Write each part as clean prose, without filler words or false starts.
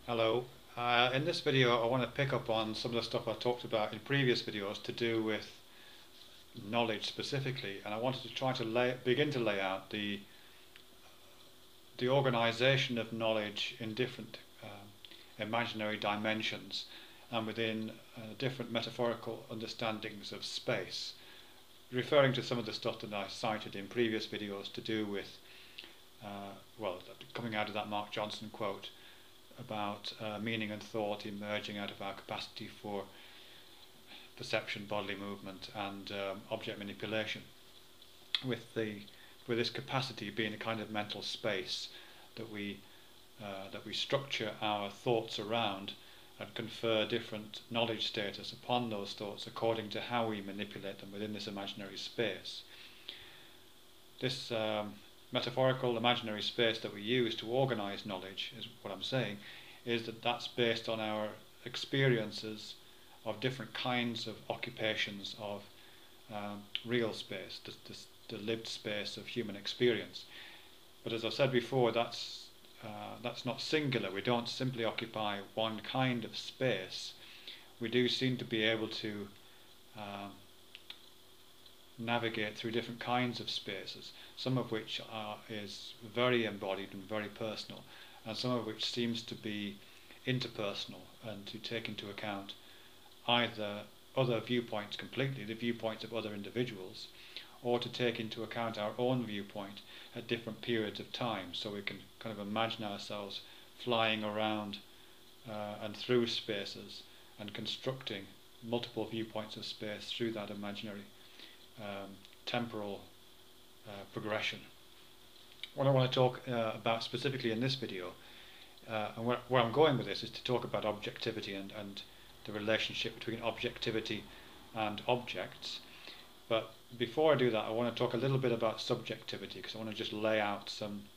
Hello. In this video I want to pick up on some of the stuff I talked about in previous videos to do with knowledge specifically, and I wanted to try to begin to lay out the organisation of knowledge in different imaginary dimensions and within different metaphorical understandings of space, referring to some of the stuff that I cited in previous videos to do with coming out of that Mark Johnson quote about meaning and thought emerging out of our capacity for perception, bodily movement, and object manipulation, with this capacity being a kind of mental space that we structure our thoughts around and confer different knowledge status upon those thoughts according to how we manipulate them within this imaginary space. This metaphorical imaginary space that we use to organize knowledge, is what I'm saying, is that's based on our experiences of different kinds of occupations of real space, the lived space of human experience. But as I've said before, that's not singular. We don't simply occupy one kind of space. We do seem to be able to navigate through different kinds of spaces, some of which is very embodied and very personal, and some of which seems to be interpersonal and to take into account either other viewpoints completely, the viewpoints of other individuals, or to take into account our own viewpoint at different periods of time, so we can kind of imagine ourselves flying around and through spaces and constructing multiple viewpoints of space through that imaginary temporal progression. What I want to talk about specifically in this video, and where I'm going with this, is to talk about objectivity and the relationship between objectivity and objects. But before I do that, I want to talk a little bit about subjectivity, because I want to just lay out some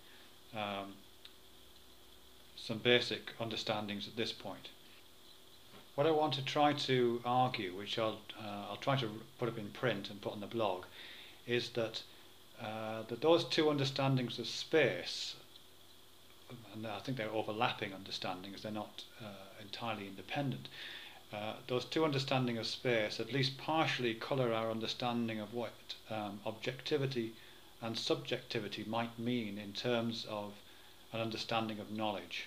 basic understandings at this point. What I want to try to argue, which I'll try to put up in print and put on the blog, is that those two understandings of space, and I think they're overlapping understandings, they're not entirely independent. Those two understandings of space at least partially colour our understanding of what objectivity and subjectivity might mean in terms of an understanding of knowledge.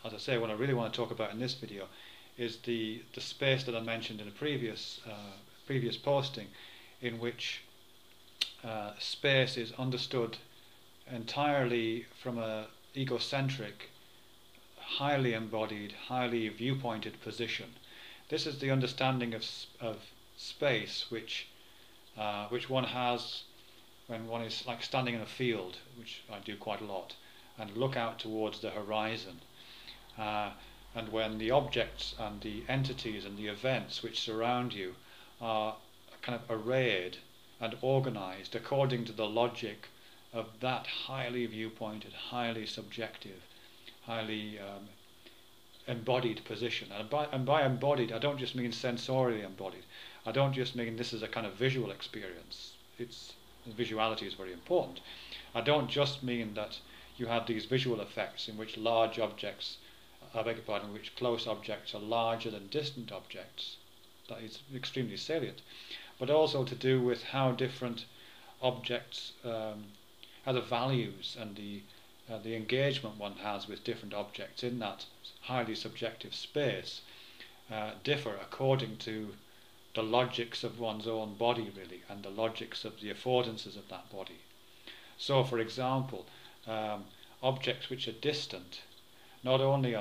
As I say, what I really want to talk about in this video is the space that I mentioned in a previous posting, in which space is understood entirely from a egocentric, highly embodied, highly viewpointed position. This is the understanding of space which one has when one is like standing in a field, which I do quite a lot, and look out towards the horizon. And when the objects and the entities and the events which surround you are kind of arrayed and organized according to the logic of that highly viewpointed, highly subjective, highly embodied position. And by embodied, I don't just mean sensorially embodied. I don't just mean this is a kind of visual experience. Visuality is very important. I don't just mean that you have these visual effects in which large objects, which close objects are larger than distant objects. That is extremely salient. But also to do with how different objects, how the values and the engagement one has with different objects in that highly subjective space differ according to the logics of one's own body, really, and the logics of the affordances of that body. So, for example, objects which are distant not only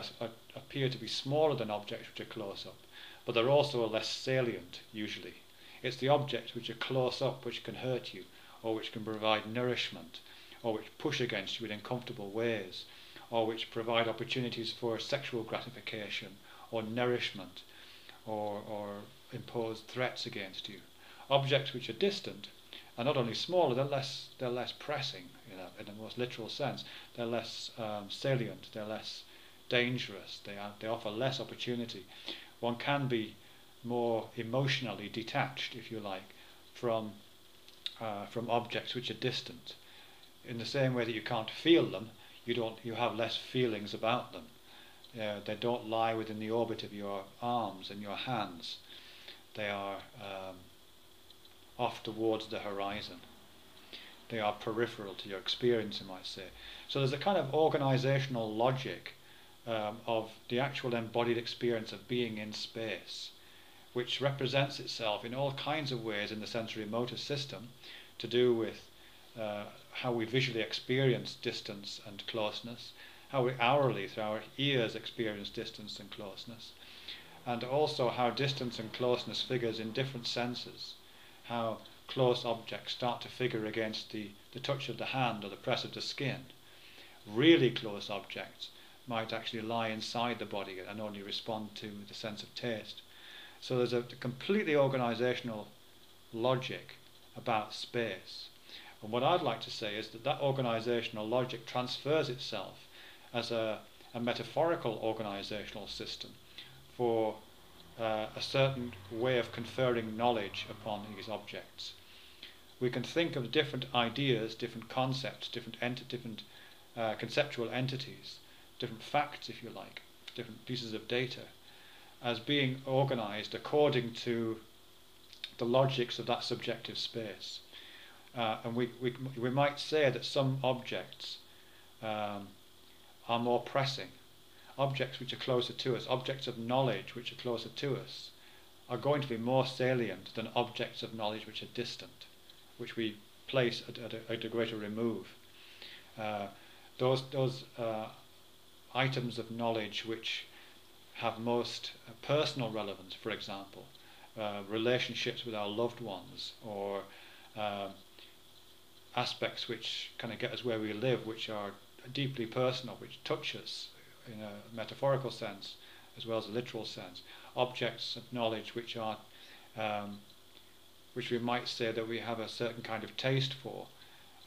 appear to be smaller than objects which are close up, but they're also less salient, usually. It's the objects which are close up which can hurt you, or which can provide nourishment, or which push against you in uncomfortable ways, or which provide opportunities for sexual gratification, or nourishment, or impose threats against you. Objects which are distant are not only smaller, they're less pressing, in the most literal sense. They're less salient, they're less dangerous, they offer less opportunity. One can be more emotionally detached, if you like, from objects which are distant. In the same way that you can't feel them, you have less feelings about them. They don't lie within the orbit of your arms and your hands. They are off towards the horizon. They are peripheral to your experience, you might say. So there's a kind of organizational logic of the actual embodied experience of being in space, which represents itself in all kinds of ways in the sensory motor system, to do with how we visually experience distance and closeness, how we hourly through our ears experience distance and closeness, and also how distance and closeness figures in different senses, how close objects start to figure against the touch of the hand or the press of the skin. Really close objects might actually lie inside the body and only respond to the sense of taste. So there's a completely organizational logic about space. And what I'd like to say is that organizational logic transfers itself as a metaphorical organizational system for a certain way of conferring knowledge upon these objects. We can think of different ideas, different concepts, different conceptual entities, different facts, if you like, different pieces of data, as being organized according to the logics of that subjective space. And we might say that some objects are more pressing. Objects which are closer to us, objects of knowledge which are closer to us, are going to be more salient than objects of knowledge which are distant, which we place at a greater remove. Those items of knowledge which have most personal relevance, for example, relationships with our loved ones, or aspects which kind of get us where we live, which are deeply personal, which touch us in a metaphorical sense as well as a literal sense. Objects of knowledge which are which we might say that we have a certain kind of taste for,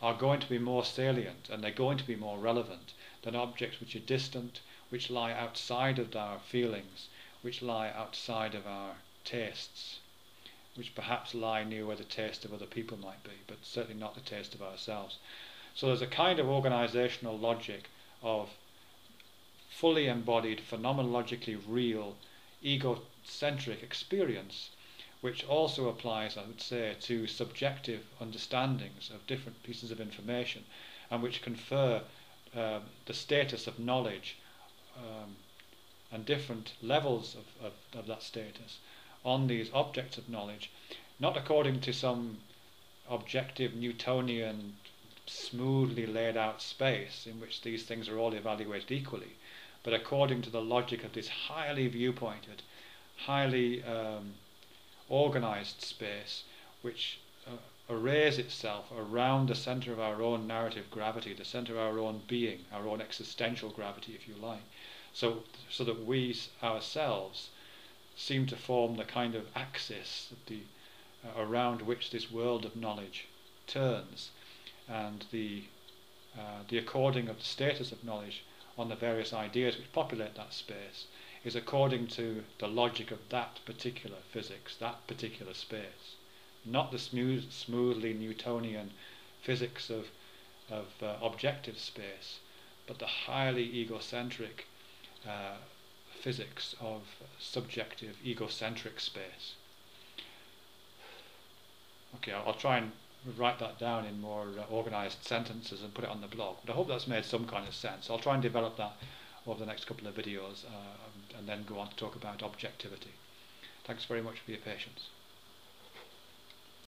are going to be more salient, and they're going to be more relevant than objects which are distant, which lie outside of our feelings, which lie outside of our tastes, which perhaps lie near where the taste of other people might be, but certainly not the taste of ourselves. So there's a kind of organizational logic of fully embodied, phenomenologically real, egocentric experience, which also applies, I would say, to subjective understandings of different pieces of information, and which confer the status of knowledge and different levels of that status on these objects of knowledge, not according to some objective Newtonian smoothly laid out space in which these things are all evaluated equally, but according to the logic of this highly viewpointed, highly organized space, which arrays itself around the center of our own narrative gravity, the center of our own being, our own existential gravity, if you like, so that we ourselves seem to form the kind of axis around which this world of knowledge turns, and the according of the status of knowledge on the various ideas which populate that space is according to the logic of that particular physics, that particular space, not the smoothly Newtonian physics of objective space, but the highly egocentric physics of subjective egocentric space. Okay, I'll try and write that down in more organized sentences and put it on the blog, but I hope that's made some kind of sense. I'll try and develop that over the next couple of videos and then go on to talk about objectivity. Thanks very much for your patience.